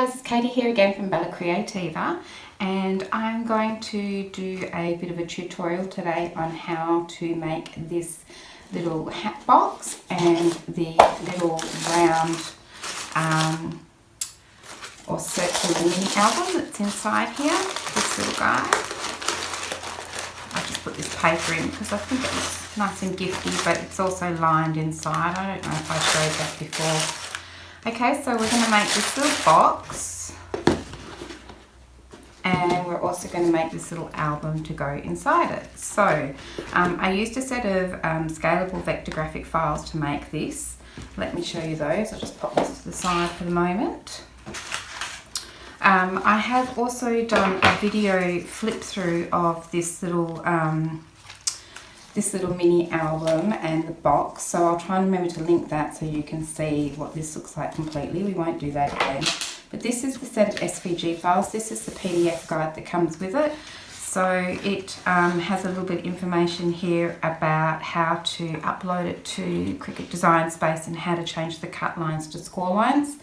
guys, it's Katie here again from Creativa, and I'm going to do a bit of a tutorial today on how to make this little hat box and the little round or circular mini album that's inside here, this little guy. I just put this paper in because I think it looks nice and gifty, but it's also lined inside. I don't know if I showed that before. Okay, so we're going to make this little box, and we're also going to make this little album to go inside it. So I used a set of scalable vector graphic files to make this. Let me show you those. I'll just pop this to the side for the moment. I have also done a video flip through of this little mini album and the box, so I'll try and remember to link that so you can see what this looks like completely. We won't do that again. But this is the set of SVG files. This is the PDF guide that comes with it. So it has a little bit of information here about how to upload it to Cricut Design Space and how to change the cut lines to score lines.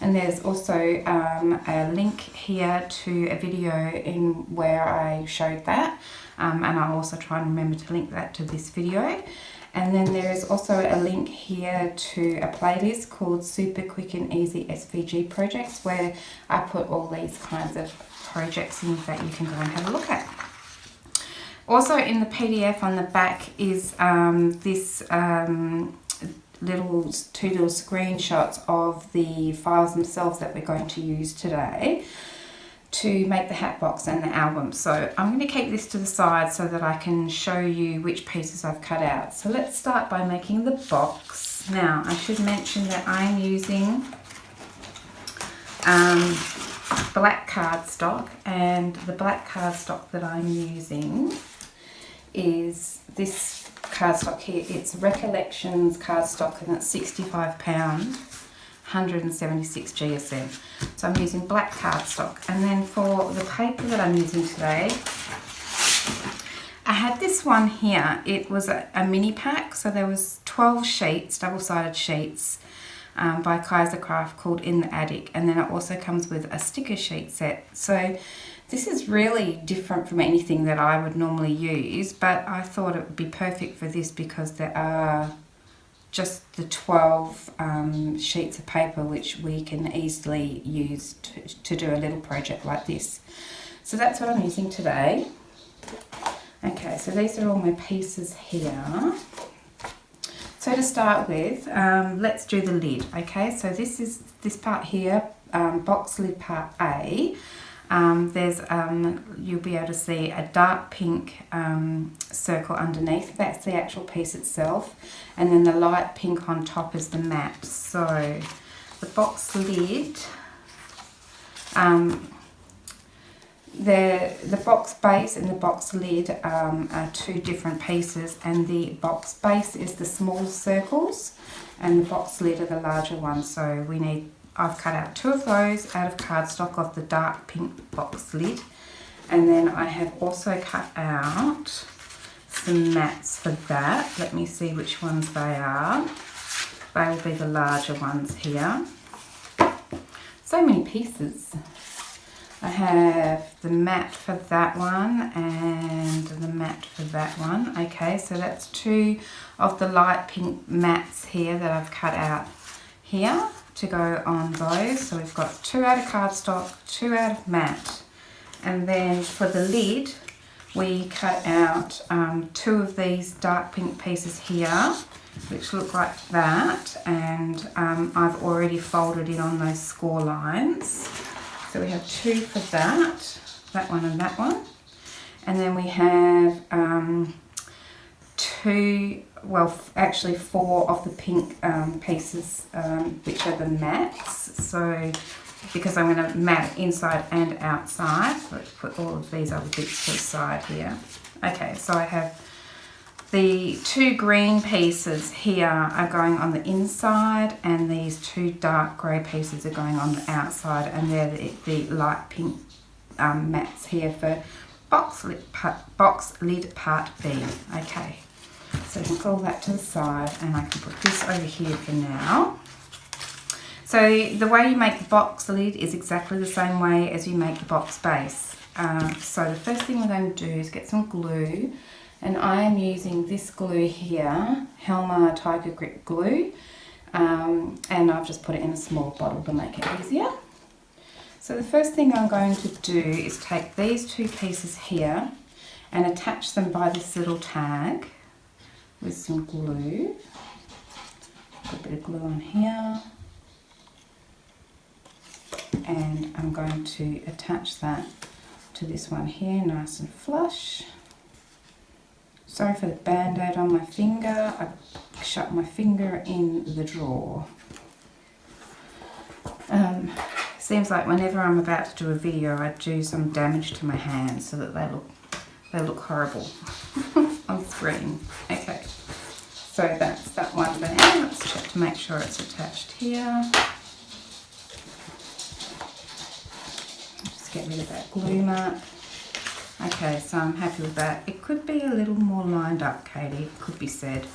And there's also a link here to a video in where I showed that, and I'll also try and remember to link that to this video. And then there is also a link here to a playlist called Super Quick and Easy SVG Projects, where I put all these kinds of projects in that you can go and have a look at. Also in the PDF on the back is this two little screenshots of the files themselves that we're going to use today to make the hat box and the album. So I'm going to keep this to the side so that I can show you which pieces I've cut out. So let's start by making the box. Now I should mention that I'm using black cardstock, and the black cardstock that I'm using is this cardstock here. It's Recollections cardstock, and it's 65 pound, 176 GSM. So I'm using black cardstock. And then for the paper that I'm using today, I had this one here. It was a mini pack, so there was 12 sheets, double-sided sheets by Kaiser Craft called In the Attic, and then it also comes with a sticker sheet set. So this is really different from anything that I would normally use, but I thought it would be perfect for this because there are just the 12 sheets of paper which we can easily use to do a little project like this. So that's what I'm using today. Okay, so these are all my pieces here. So to start with, let's do the lid. Okay, so this is this part here, box lid part A. There's you'll be able to see a dark pink circle underneath. That's the actual piece itself, and then the light pink on top is the mat. So the box lid, the box base and the box lid are two different pieces, and the box base is the small circles and the box lid are the larger ones. So I've cut out two of those out of cardstock of the dark pink box lid, and then I have also cut out some mats for that. Let me see which ones they are. They will be the larger ones here. So many pieces. I have the mat for that one and the mat for that one. Okay, so that's two of the light pink mats here that I've cut out here to go on those. So we've got two out of cardstock, two out of matte, and then for the lid we cut out two of these dark pink pieces here which look like that, and I've already folded in on those score lines. So we have two for that one and that one, and then we have actually four of the pink pieces, which are the mats. So because I'm going to mat inside and outside, so let's put all of these other bits to the side here. Okay, so I have the two green pieces here are going on the inside, and these two dark grey pieces are going on the outside, and they're the light pink mats here for box lid part B. Okay. So I can pull that to the side, and I can put this over here for now. So the way you make the box lid is exactly the same way as you make the box base. So the first thing we're going to do is get some glue, and I am using this glue here, Helmer Tiger Grip glue, and I've just put it in a small bottle to make it easier. So the first thing I'm going to do is take these two pieces here and attach them by this little tag with some glue. Put a bit of glue on here. And I'm going to attach that to this one here, nice and flush. Sorry for the band-aid on my finger. I shut my finger in the drawer. Seems like whenever I'm about to do a video, I do some damage to my hands so that they look horrible on screen. Okay, so that's that one there. Let's check to make sure it's attached here. Just get rid of that glue mark. Okay, so I'm happy with that. It could be a little more lined up, Katie, could be said.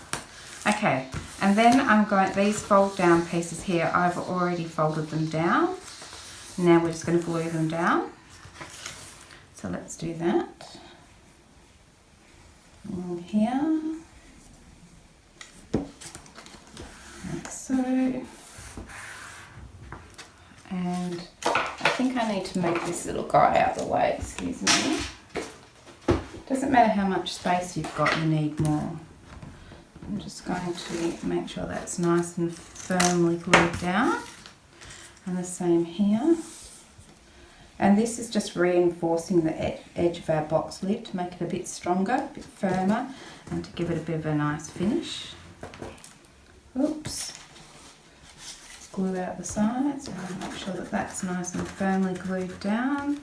Okay, and then I'm going, these fold down pieces here, I've already folded them down. Now we're just going to glue them down. So let's do that. Along here. Like so. And I think I need to move this little guy out of the way, excuse me. Doesn't matter how much space you've got, you need more. I'm just going to make sure that's nice and firmly glued down. And the same here. And this is just reinforcing the edge of our box lid to make it a bit stronger, a bit firmer, and to give it a bit of a nice finish. Oops. Glue out the sides and make sure that that's nice and firmly glued down.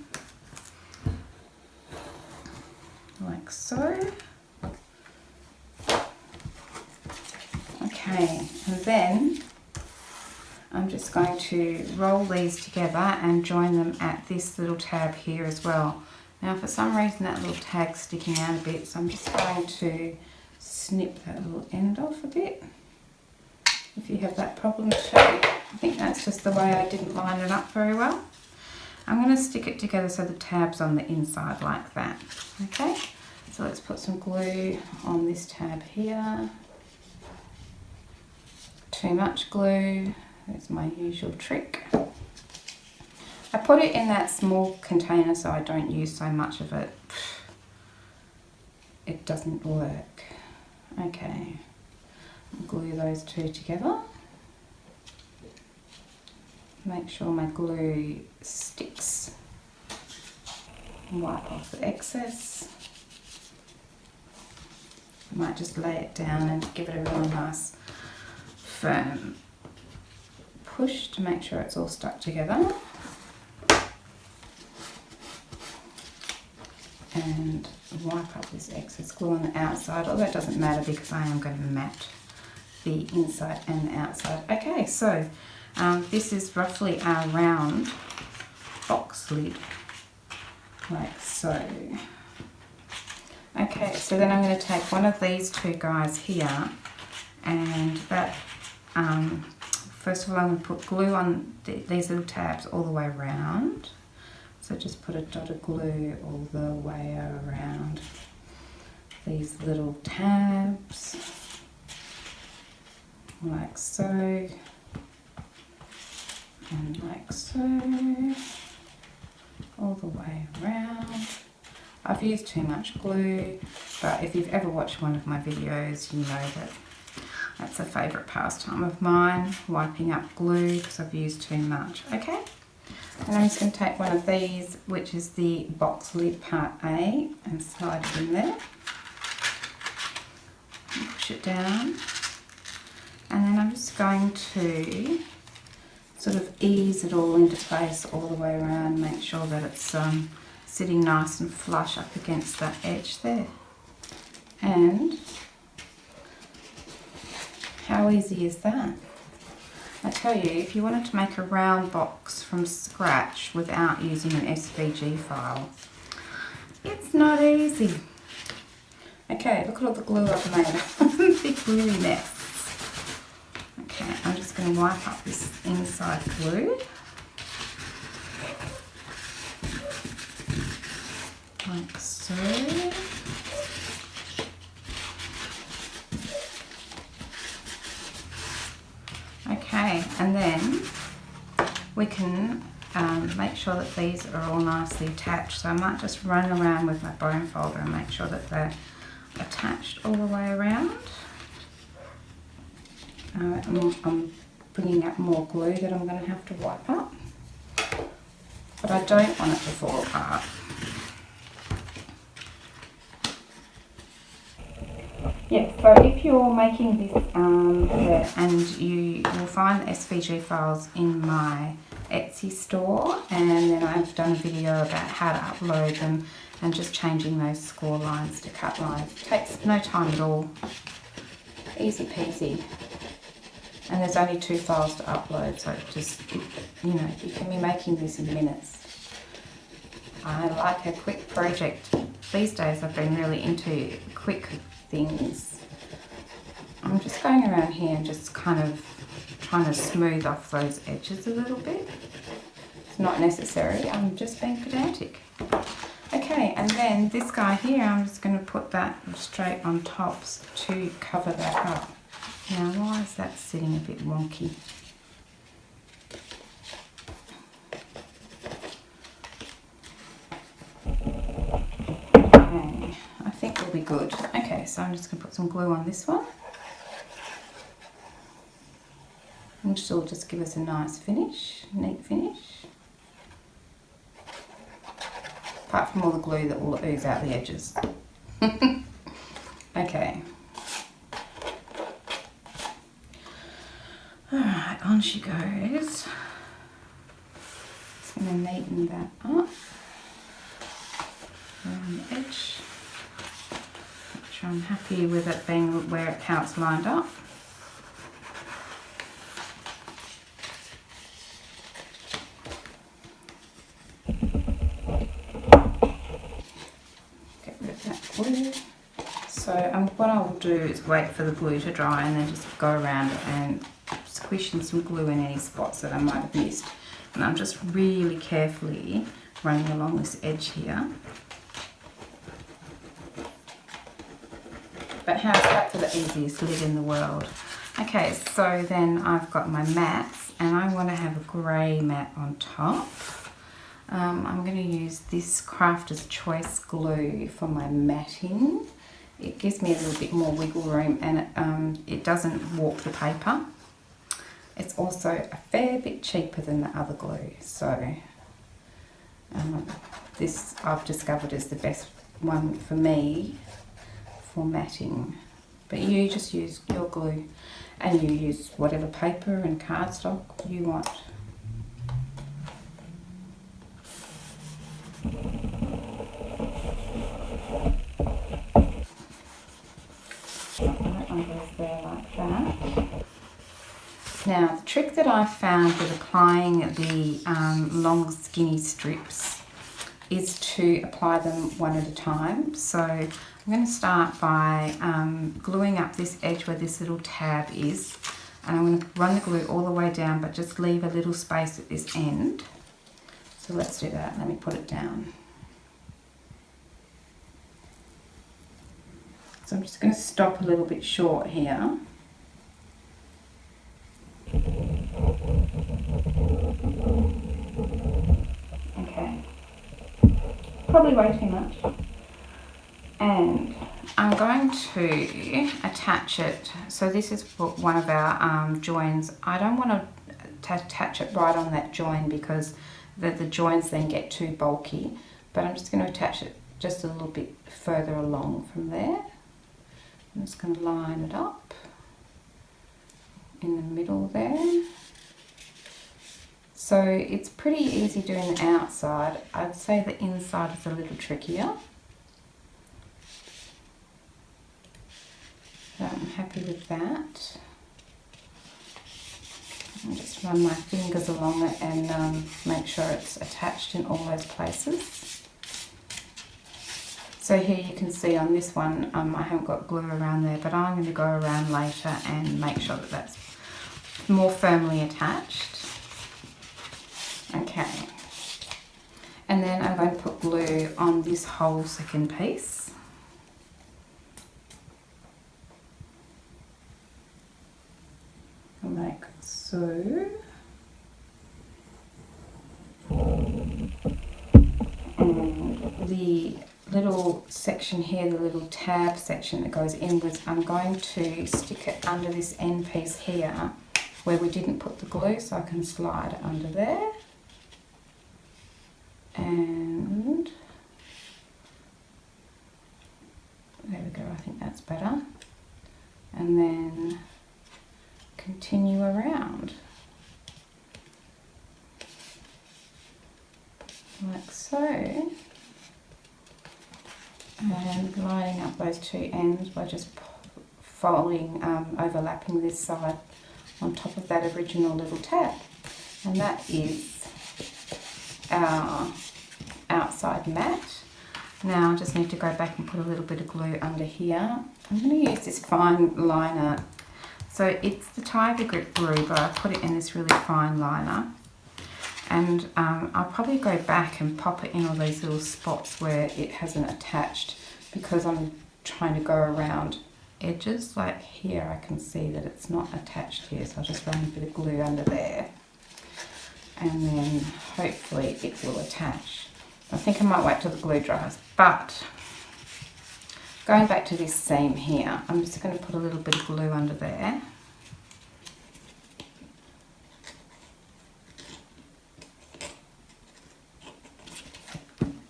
Like so. Okay, and then I'm just going to roll these together and join them at this little tab here as well. Now for some reason that little tag's sticking out a bit, so I'm just going to snip that little end off a bit. If you have that problem too, I think that's just the way I didn't line it up very well. I'm going to stick it together so the tab's on the inside like that. Okay, so let's put some glue on this tab here. Too much glue. That's my usual trick. I put it in that small container so I don't use so much of it. It doesn't work. Okay, glue those two together. Make sure my glue sticks. Wipe off the excess. I might just lay it down and give it a really nice firm push to make sure it's all stuck together. And wipe up this excess glue on the outside, although it doesn't matter because I am going to mat the inside and the outside. Okay, so this is roughly our round box lid, like so. Okay, so then I'm going to take one of these two guys here, and that first of all I'm going to put glue on these little tabs all the way around. So just put a dot of glue all the way around these little tabs, like so, and like so, all the way around. I've used too much glue, but if you've ever watched one of my videos, you know that that's a favourite pastime of mine, wiping up glue because I've used too much. Okay. And I'm just going to take one of these, which is the box lid part A, and slide it in there. And push it down. And then I'm just going to sort of ease it all into place all the way around, make sure that it's sitting nice and flush up against that edge there. And how easy is that? I tell you, if you wanted to make a round box from scratch without using an SVG file, it's not easy. Okay, look at all the glue I've made. Big gluey mess. Okay, I'm just going to wipe up this inside glue. Like so. Okay, and then we can make sure that these are all nicely attached. So I might just run around with my bone folder and make sure that they're attached all the way around. I'm bringing up more glue that I'm going to have to wipe up, but I don't want it to fall apart. Yeah, so if you're making this and you will find the SVG files in my Etsy store, and then I've done a video about how to upload them and just changing those score lines to cut lines. It takes no time at all, easy peasy. And there's only 2 files to upload, so just, you know, you can be making this in minutes. I like a quick project. These days I've been really into quick things. I'm just going around here and just kind of trying to smooth off those edges a little bit. It's not necessary, I'm just being pedantic. Okay, and then this guy here, I'm just going to put that straight on top to cover that up. Now, why is that sitting a bit wonky? Okay, I think we'll be good. Okay, so I'm just going to put some glue on this one. And this will just give us a nice finish, neat finish. Apart from all the glue that will ooze out the edges. Okay. Alright, on she goes. Just going to neaten that up around the edge. Make sure I'm happy with it being how it's lined up. Get rid of that glue. So what I will do is wait for the glue to dry and then just go around and squish in some glue in any spots that I might have missed. And I'm just really carefully running along this edge here. But how's that for the easiest lid in the world? Okay, so then I've got my mats and I want to have a grey mat on top. I'm going to use this Crafter's Choice glue for my matting. It gives me a little bit more wiggle room and it doesn't warp the paper. It's also a fair bit cheaper than the other glue, so this I've discovered is the best one for me for matting. But you just use your glue and you use whatever paper and cardstock you want. That one goes there like that. Now, the trick that I've found with applying the long skinny strips is to apply them one at a time. So I'm going to start by gluing up this edge where this little tab is, and I'm going to run the glue all the way down but just leave a little space at this end. So let's do that. Let me put it down. So I'm just going to stop a little bit short here. Okay, probably way too much. And I'm going to attach it, so this is one of our joins. I don't want to attach it right on that join because the joins then get too bulky, but I'm just going to attach it just a little bit further along from there. I'm just going to line it up in the middle there. So it's pretty easy doing the outside. I'd say the inside is a little trickier. So I'm happy with that. I'll just run my fingers along it and make sure it's attached in all those places. So here you can see on this one, I haven't got glue around there, but I'm going to go around later and make sure that that's more firmly attached. Okay. And then I'm going to put glue on this whole second piece. Like so. And the little section here, the little tab section that goes inwards, I'm going to stick it under this end piece here where we didn't put the glue, so I can slide it under there. And there we go, I think that's better. And then continue around like so, and lining up those two ends by just folding, overlapping this side on top of that original little tab. And that is our outside mat. Now I just need to go back and put a little bit of glue under here. I'm going to use this fine liner. So it's the Tiger Grip glue, but I put it in this really fine liner. And I'll probably go back and pop it in all these little spots where it hasn't attached, because I'm trying to go around edges. Like here I can see that it's not attached here, so I'll just run a bit of glue under there. And then hopefully it will attach. I think I might wait till the glue dries, but going back to this seam here, I'm just going to put a little bit of glue under there.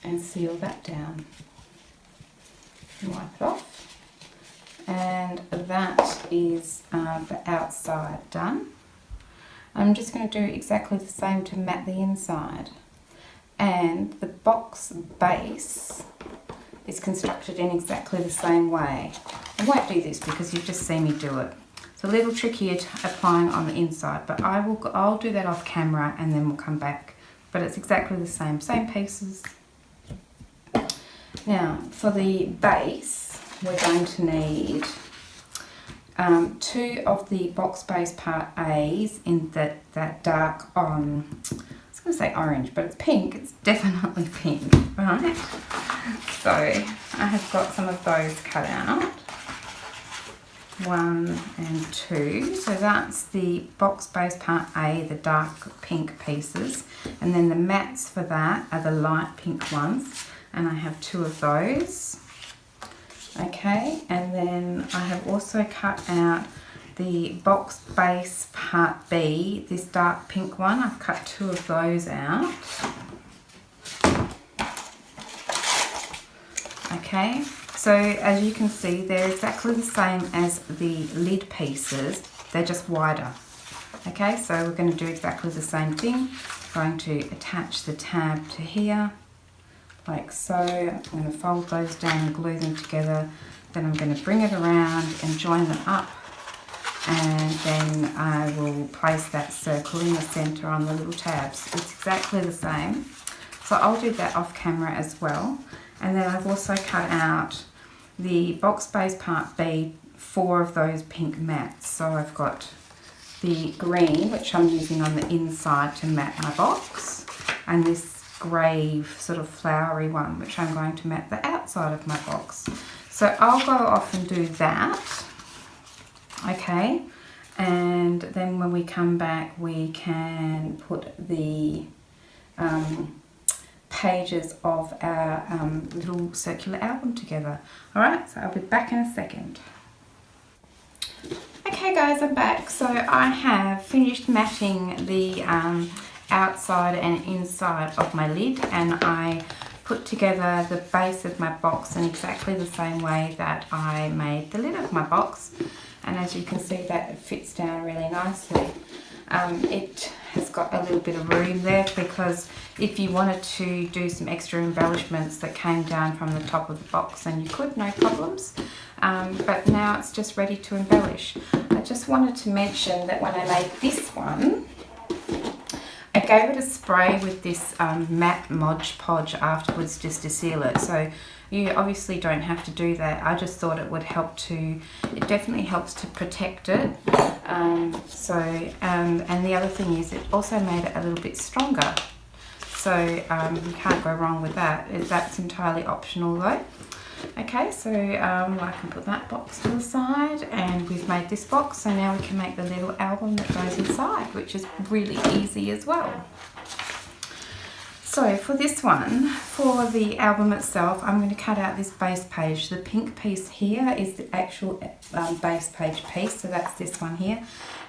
And seal that down. And wipe it off. And that is the outside done. I'm just going to do exactly the same to mat the inside. And the box base is constructed in exactly the same way. I won't do this because you've just seen me do it. It's a little tricky applying on the inside, but I'll do that off camera and then we'll come back. But it's exactly the same pieces. Now for the base, we're going to need 2 of the box base part A's in that dark, I was going to say orange, but it's pink. It's definitely pink, right? So I have got some of those cut out. 1 and 2. So that's the box base part A, the dark pink pieces. And then the mats for that are the light pink ones. And I have 2 of those. Okay, and then I have also cut out the box base part B, this dark pink one. I've cut 2 of those out. Okay, so as you can see, they're exactly the same as the lid pieces, they're just wider. Okay, so we're going to do exactly the same thing. I'm going to attach the tab to here, like so. I'm going to fold those down and glue them together. Then I'm going to bring it around and join them up. And then I will place that circle in the center on the little tabs. It's exactly the same. So I'll do that off camera as well. And then I've also cut out the box base part B, 4 of those pink mats. So I've got the green, which I'm using on the inside to mat my box, and this grey sort of flowery one, which I'm going to mat the outside of my box. So I'll go off and do that. Okay, and then when we come back, we can put the pages of our little circular album together. Alright, so I'll be back in a second. Okay guys, I'm back. So I have finished matting the outside and inside of my lid, and I put together the base of my box in exactly the same way that I made the lid of my box. And as you can see, that it fits down really nicely. It has got a little bit of room there, because if you wanted to do some extra embellishments that came down from the top of the box, then you could, no problems. But now it's just ready to embellish. I just wanted to mention that when I made this one, I gave it a spray with this matte Mod Podge afterwards just to seal it. So you obviously don't have to do that. I just thought it would help to, it definitely helps to protect it. And the other thing is it also made it a little bit stronger. So you can't go wrong with that. That's entirely optional though. Okay, so I can put that box to the side, and we've made this box, so now we can make the little album that goes inside, which is really easy as well. So for this one, for the album itself, I'm going to cut out this base page. The pink piece here is the actual base page piece, so that's this one here.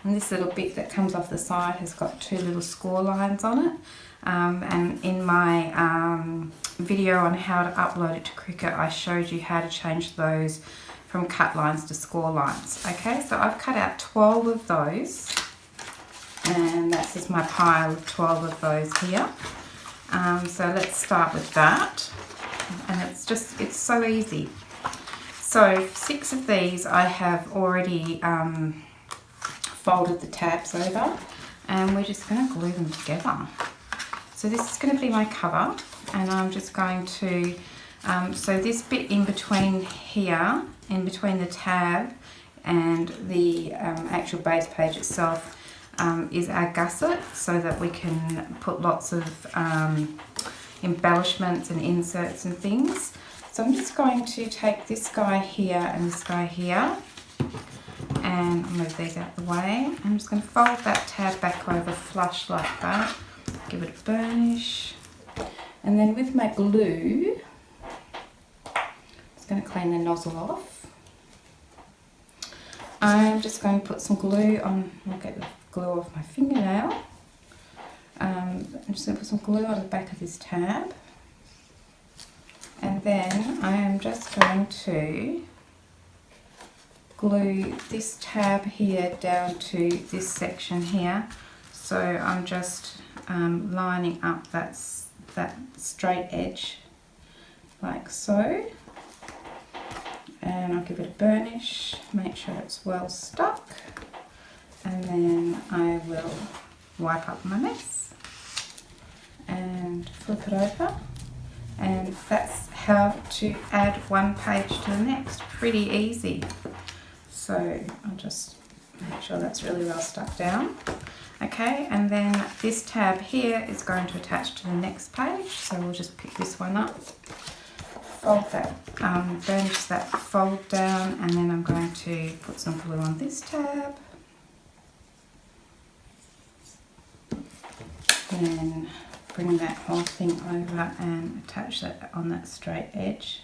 And this little bit that comes off the side has got two little score lines on it. And in my video on how to upload it to Cricut, I showed you how to change those from cut lines to score lines. Okay, so I've cut out 12 of those, and that's just my pile of 12 of those here. So let's start with that, and it's so easy. So 6 of these I have already folded the tabs over, and we're just going to glue them together. So this is going to be my cover, and I'm just going to, so this bit in between here, in between the tab and the actual base page itself, is our gusset, so that we can put lots of embellishments and inserts and things. So I'm just going to take this guy here and this guy here, and I'll move these out of the way. I'm just going to fold that tab back over flush like that. Give it a burnish, and then with my glue, I'm just going to clean the nozzle off. I'm just going to put some glue on. I'll get the glue off my fingernail. I'm just going to put some glue on the back of this tab, and then I am just going to glue this tab here down to this section here. So I'm just lining up that straight edge like so, and I'll give it a burnish, make sure it's well stuck, and then I will wipe up my mess and flip it over, and that's how to add one page to the next. Pretty easy. So I'll just make sure that's really well stuck down. Okay, and then this tab here is going to attach to the next page, so we'll just pick this one up, fold that, burnish that fold down, and then I'm going to put some glue on this tab, and then bring that whole thing over and attach that on that straight edge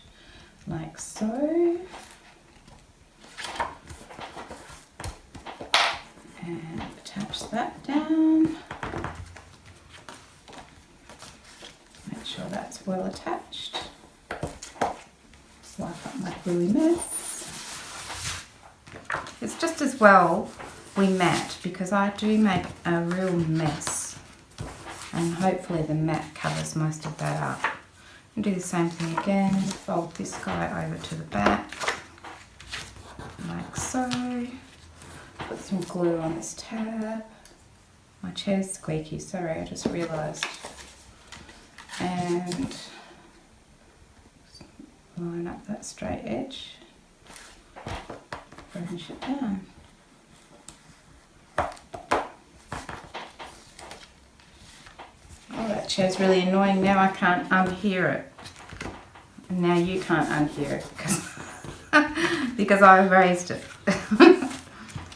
like so. And attach that down. Make sure that's well attached. Wipe up my gluey mess. It's just as well we mat, because I do make a real mess, and hopefully the mat covers most of that up. And do the same thing again. Fold this guy over to the back like so. Put some glue on this tab. My chair's squeaky, sorry, I just realised. And line up that straight edge. Burnish it down. Oh, that chair's really annoying. Now I can't unhear it. And now you can't unhear it because I've raised it.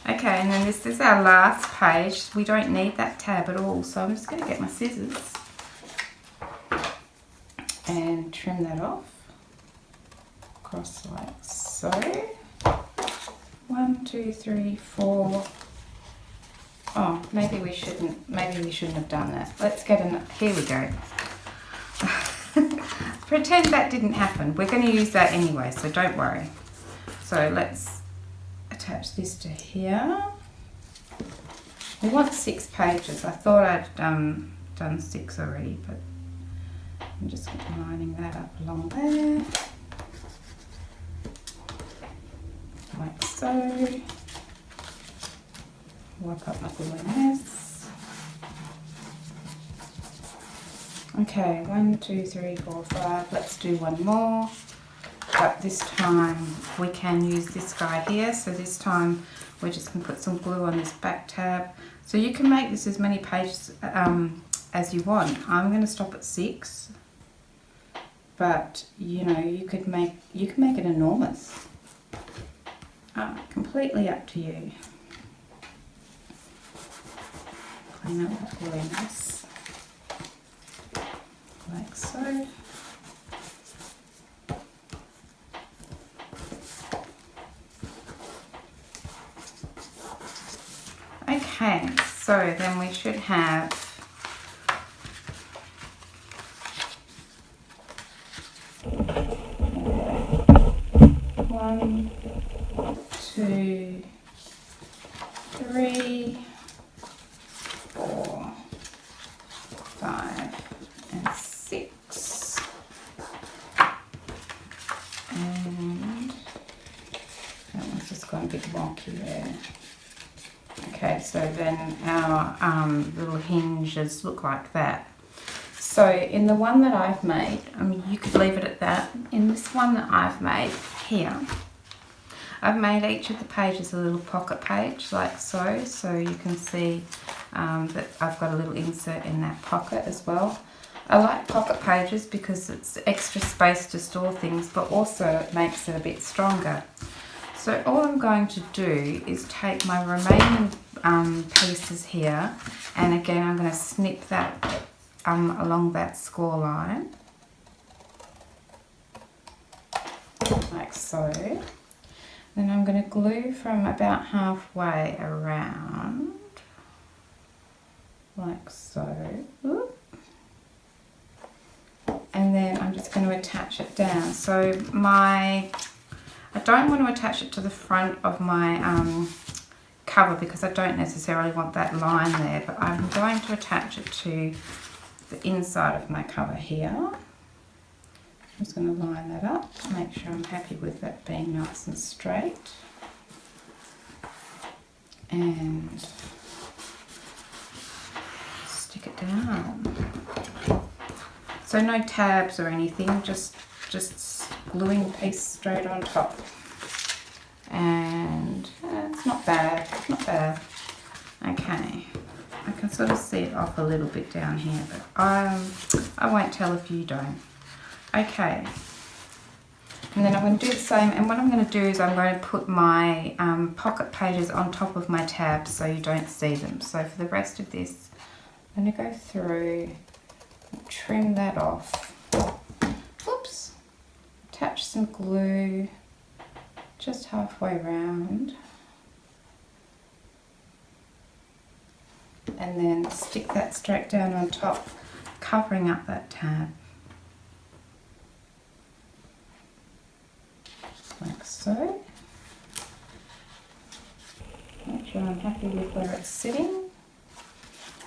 Okay, and then this is our last page. We don't need that tab at all, so I'm just going to get my scissors and trim that off across like so. 1, 2, 3, 4. Oh, maybe we shouldn't have done that. Let's get here we go. Pretend that didn't happen. We're going to use that anyway, so don't worry. So let's attach this to here. We want 6 pages. I thought I'd done 6 already, but I'm just lining that up along there, like so. Wipe up my glue mess. Okay, 1, 2, 3, 4, 5. Let's do one more. But this time we can use this guy here. So this time we're just going to put some glue on this back tab. So you can make this as many pages as you want. I'm going to stop at 6. But you know, you can make it enormous. Completely up to you. Clean up that gluiness. Like so. Okay, so then we should have one, 2, 3, 4, 5, and 6. And that one's just gone a bit wonky there. Okay, so then our little hinges look like that. So in the one that I've made, you could leave it at that. In this one that I've made here, I've made each of the pages a little pocket page like so. So you can see that I've got a little insert in that pocket as well. I like pocket pages because it's extra space to store things, but also it makes it a bit stronger. So all I'm going to do is take my remaining pieces here, and again I'm going to snip that along that score line, like so. Then I'm going to glue from about halfway around, like so. Ooh. And then I'm just going to attach it down. So I don't want to attach it to the front of my cover because I don't necessarily want that line there, but I'm going to attach it to the inside of my cover here. I'm just going to line that up, make sure I'm happy with that being nice and straight. And stick it down. So no tabs or anything, just gluing the piece straight on top. And it's not bad, not bad. Okay, I can sort of see it off a little bit down here, but I won't tell if you don't. Okay, and then I'm going to do the same, and what I'm going to do is I'm going to put my pocket pages on top of my tabs so you don't see them. So for the rest of this, I'm going to go through and trim that off. Oops. Attach some glue just halfway around, and then stick that straight down on top, covering up that tab. Like so. Make sure I'm happy with where it's sitting,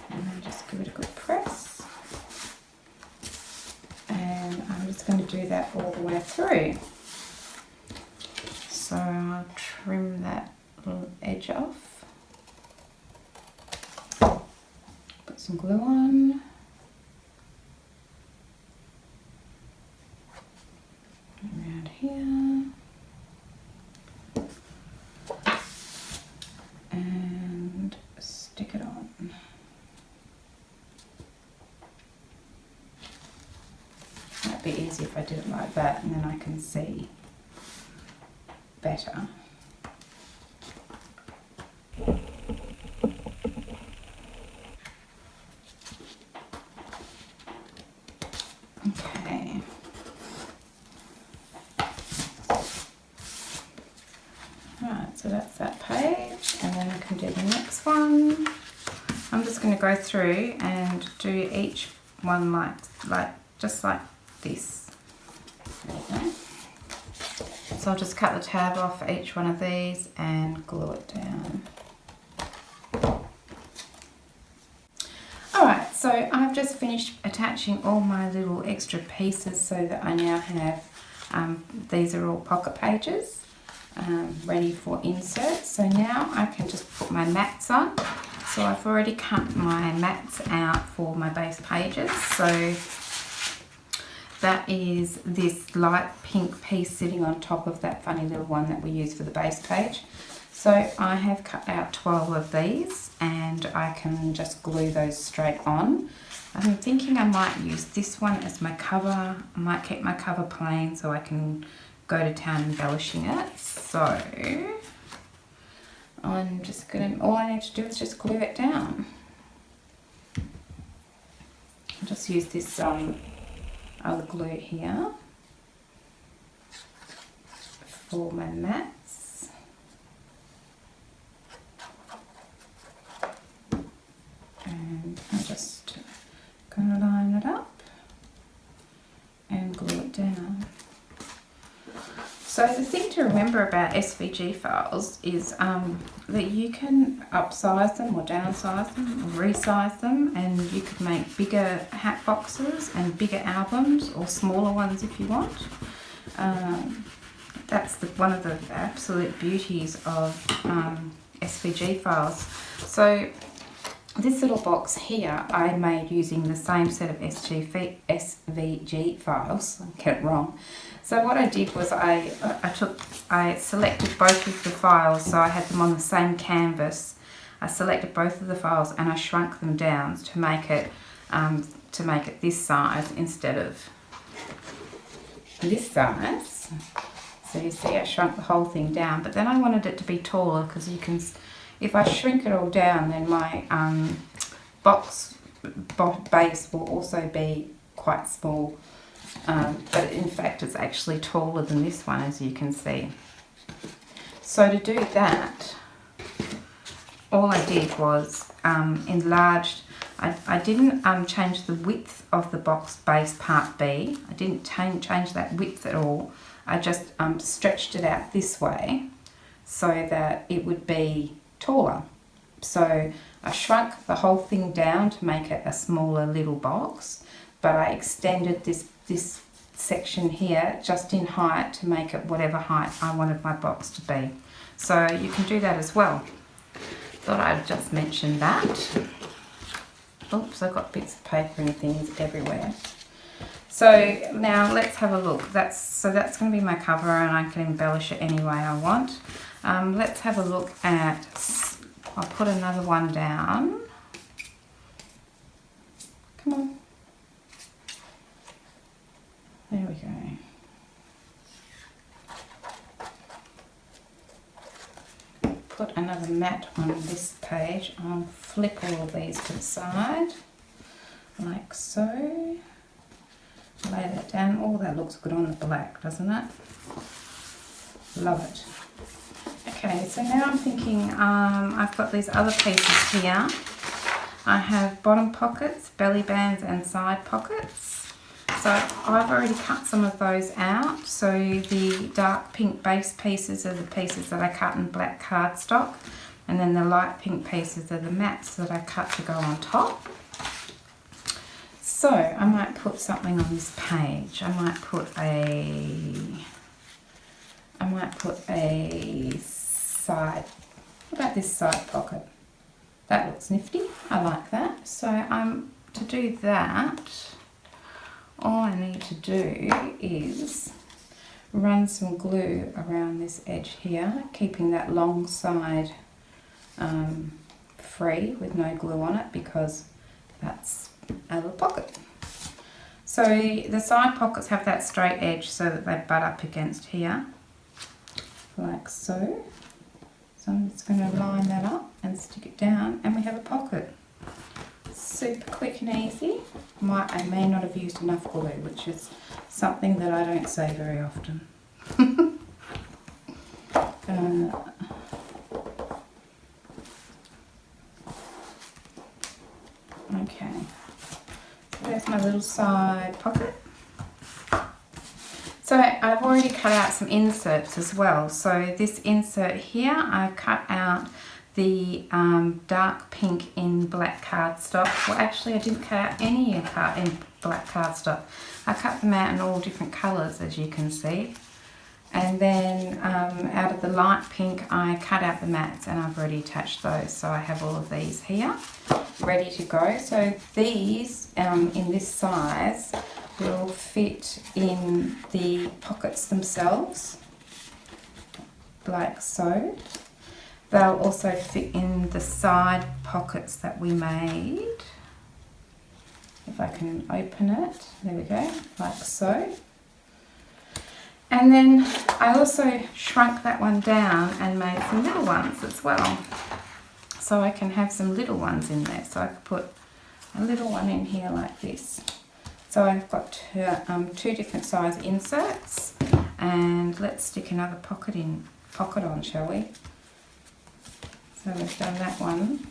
and then just give it a good press. And I'm just going to do that all the way through. So I'll trim that little edge off. Put some glue on. Around here. And stick it on. That'd be easy if I did it like that, and then I can see better. Okay. Right, so that's that page, and then I can do the next one. I'm just going to go through and do each one like just like this. There you go. So I'll just cut the tab off for each one of these and glue it down. Alright, so I've just finished attaching all my little extra pieces so that I now have, these are all pocket pages ready for insert. So now I can just put my mats on. So I've already cut my mats out for my base pages. So that is this light pink piece sitting on top of that funny little one that we use for the base page. So I have cut out 12 of these and I can just glue those straight on. I'm thinking I might use this one as my cover. I might keep my cover plain so I can go to town embellishing it. So I'm just going to, all I need to do is just glue it down. I'll just use this other glue here for my mats. And I'm just going to line it up and glue it down. So the thing to remember about SVG files is that you can upsize them or downsize them or resize them, and you could make bigger hat boxes and bigger albums, or smaller ones if you want. That's one of the absolute beauties of SVG files. So this little box here I made using the same set of SVG files. I get it wrong. So what I did was I selected both of the files, so I had them on the same canvas. I selected both of the files and I shrunk them down to make it this size instead of this size. So you see I shrunk the whole thing down, but then I wanted it to be taller because you can, if I shrink it all down, then my box base will also be quite small. But in fact it's actually taller than this one, as you can see. So to do that, all I did was enlarged. I didn't change the width of the box base part B. I didn't change that width at all. I just stretched it out this way so that it would be taller. So I shrunk the whole thing down to make it a smaller little box, but I extended this section here just in height to make it whatever height I wanted my box to be. So you can do that as well. Thought I'd just mention that. Oops, I've got bits of paper and things everywhere. So now let's have a look. That's going to be my cover, and I can embellish it any way I want. Let's have a look at, I'll put another one down. Come on. There we go. Put another mat on this page. I'll flip all of these to the side, like so. Lay that down. Oh, that looks good on the black, doesn't it? Love it. Okay, so now I'm thinking I've got these other pieces here. I have bottom pockets, belly bands and side pockets. So I've already cut some of those out. So the dark pink base pieces are the pieces that I cut in black cardstock, and then the light pink pieces are the mats that I cut to go on top. So I might put something on this page. I might put a side, what about this side pocket? That looks nifty, I like that. So to do that, all I need to do is run some glue around this edge here, keeping that long side free with no glue on it, because that's a little pocket. So the side pockets have that straight edge so that they butt up against here, like so. So I'm just going to line that up and stick it down, and we have a pocket. Super quick and easy. I may not have used enough glue, which is something that I don't say very often. Okay, there's my little side pocket. So I've already cut out some inserts as well. So this insert here, I've cut out the dark pink in black cardstock. Well, actually I didn't cut out any in black cardstock. I cut them out in all different colours, as you can see. And then out of the light pink, I cut out the mats, and I've already attached those. So I have all of these here ready to go. So these in this size will fit in the pockets themselves, like so. They'll also fit in the side pockets that we made. If I can open it, there we go, like so. And then I also shrunk that one down and made some little ones as well. So I can have some little ones in there. So I could put a little one in here like this. So I've got two different size inserts, and let's stick another pocket on, shall we? So we've done that one.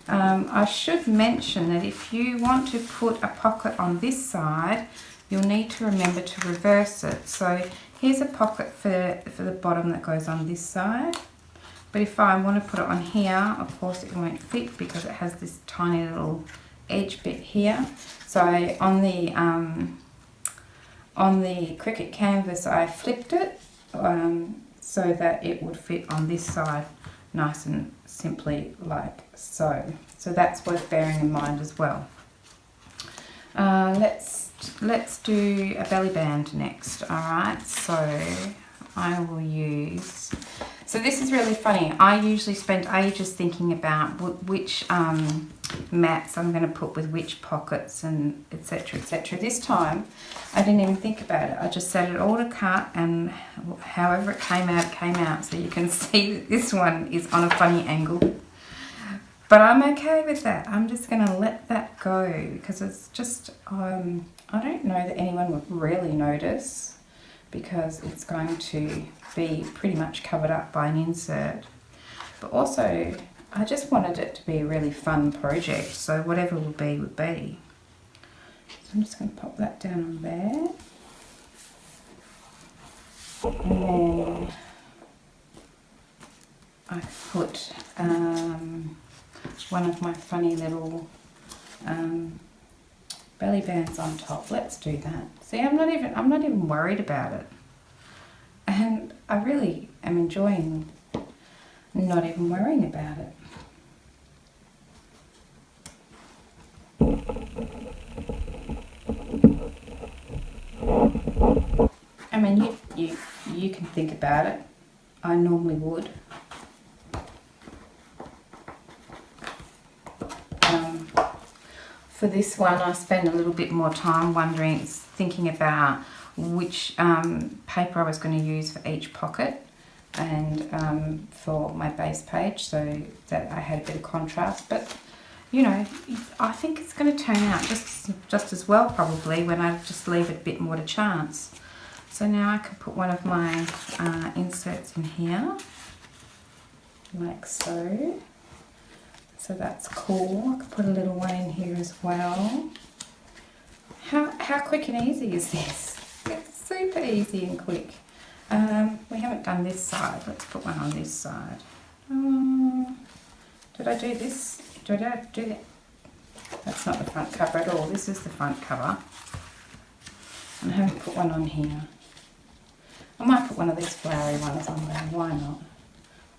I should mention that if you want to put a pocket on this side, you'll need to remember to reverse it. So here's a pocket for the bottom that goes on this side. But if I want to put it on here, of course it won't fit because it has this tiny little edge bit here. So on the Cricut canvas, I flipped it so that it would fit on this side nice and simply like so. So that's worth bearing in mind as well. Let's do a belly band next. All right, so I will use, so this is really funny. I usually spend ages thinking about which mats I'm going to put with which pockets and etc, etc. This time I didn't even think about it. I just set it all to cut, and however it came out. So you can see that this one is on a funny angle. But I'm okay with that. I'm just going to let that go because it's just, I don't know that anyone would really notice because it's going to be pretty much covered up by an insert. But also, I just wanted it to be a really fun project, so whatever would be, would be. So I'm just going to pop that down on there. And then I put one of my funny little belly bands on top. Let's do that. See, I'm not even worried about it, and I really am enjoying not even worrying about it. I mean, you can think about it. I normally would. For this one, I spend a little bit more time thinking about which paper I was going to use for each pocket and for my base page, so that I had a bit of contrast. But you know, I think it's going to turn out just as well probably when I just leave it a bit more to chance. So now I can put one of my inserts in here, like so. So that's cool. I could put a little one in here as well. How quick and easy is this? It's super easy and quick. We haven't done this side. Let's put one on this side. Did I do this? Did I do that? That's not the front cover at all. This is the front cover. And I haven't put one on here. I might put one of these flowery ones on there. Why not?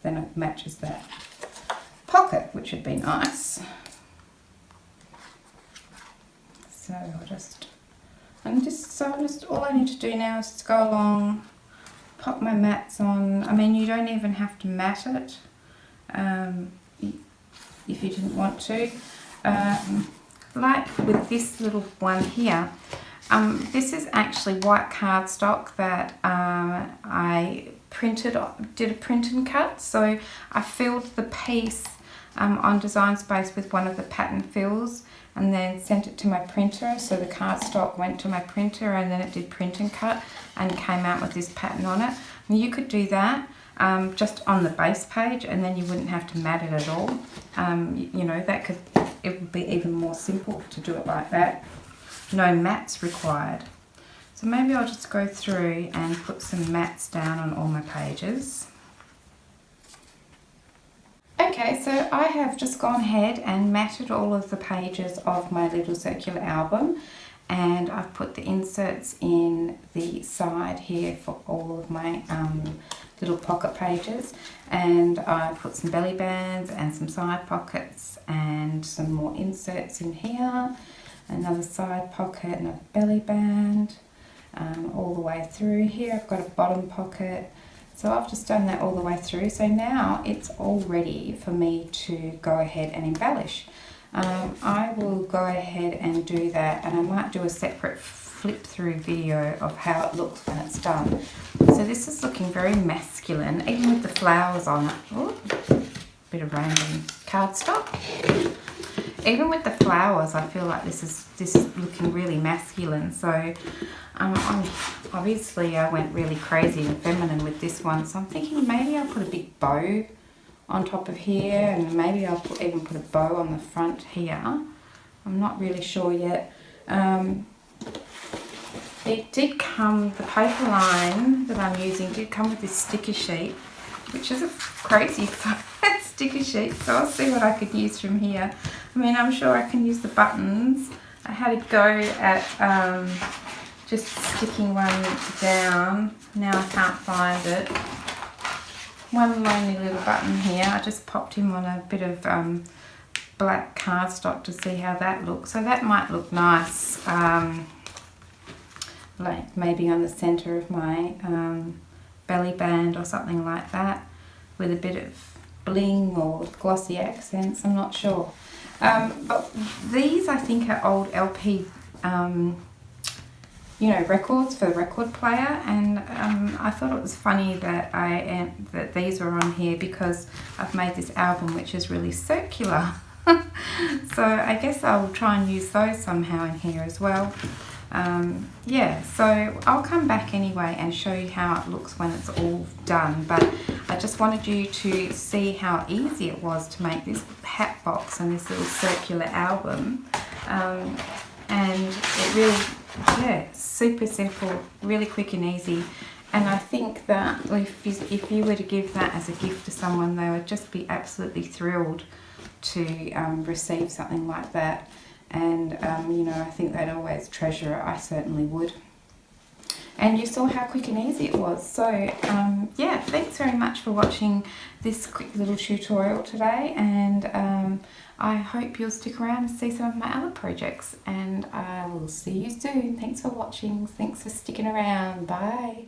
Then it matches that pocket, which would be nice. So all I need to do now is just go along, pop my mats on. I mean, you don't even have to mat it if you didn't want to. Like with this little one here, this is actually white cardstock that I did a print and cut. So I filled the piece on Design Space with one of the pattern fills and then sent it to my printer. So the cardstock went to my printer and then it did print and cut and came out with this pattern on it. And you could do that just on the base page, and then you wouldn't have to mat it at all. You know, it would be even more simple to do it like that. No mats required. So maybe I'll just go through and put some mats down on all my pages. Okay, so I have just gone ahead and matted all of the pages of my little circular album, and I've put the inserts in the side here for all of my little pocket pages, and I put some belly bands and some side pockets and some more inserts in here. another side pocket, another belly band, all the way through. Here I've got a bottom pocket. So I've just done that all the way through. So now it's all ready for me to go ahead and embellish. I will go ahead and do that, and I might do a separate flip through video of how it looks when it's done. So this is looking very masculine, even with the flowers on it. Ooh, bit of random cardstock. Even with the flowers, I feel like this is looking really masculine. So obviously I went really crazy and feminine with this one. So I'm thinking maybe I'll put a big bow on top of here, and maybe I'll even put a bow on the front here. I'm not really sure yet. It did come, the paper line that I'm using did come with this sticker sheet, which is a crazy sticker sheet, so I'll see what I could use from here. I mean, I'm sure I can use the buttons. I had a go at just sticking one down. Now I can't find it. One lonely little button here. I just popped him on a bit of black cardstock to see how that looks. So that might look nice, like maybe on the center of my belly band or something like that, with a bit of bling or glossy accents. I'm not sure. But these I think are old LP records for the record player, and I thought it was funny that that these were on here because I've made this album which is really circular. So I guess I'll try and use those somehow in here as well. Yeah, so I'll come back anyway and show you how it looks when it's all done, but I just wanted you to see how easy it was to make this hat box and this little circular album. And it really, yeah, super simple, really quick and easy. And I think that if you were to give that as a gift to someone, they would just be absolutely thrilled to receive something like that. And I think they'd always treasure it. I certainly would. And you saw how quick and easy it was. So yeah, thanks very much for watching this quick little tutorial today, and I hope you'll stick around and see some of my other projects, and I will see you soon. Thanks for watching. Thanks for sticking around. Bye.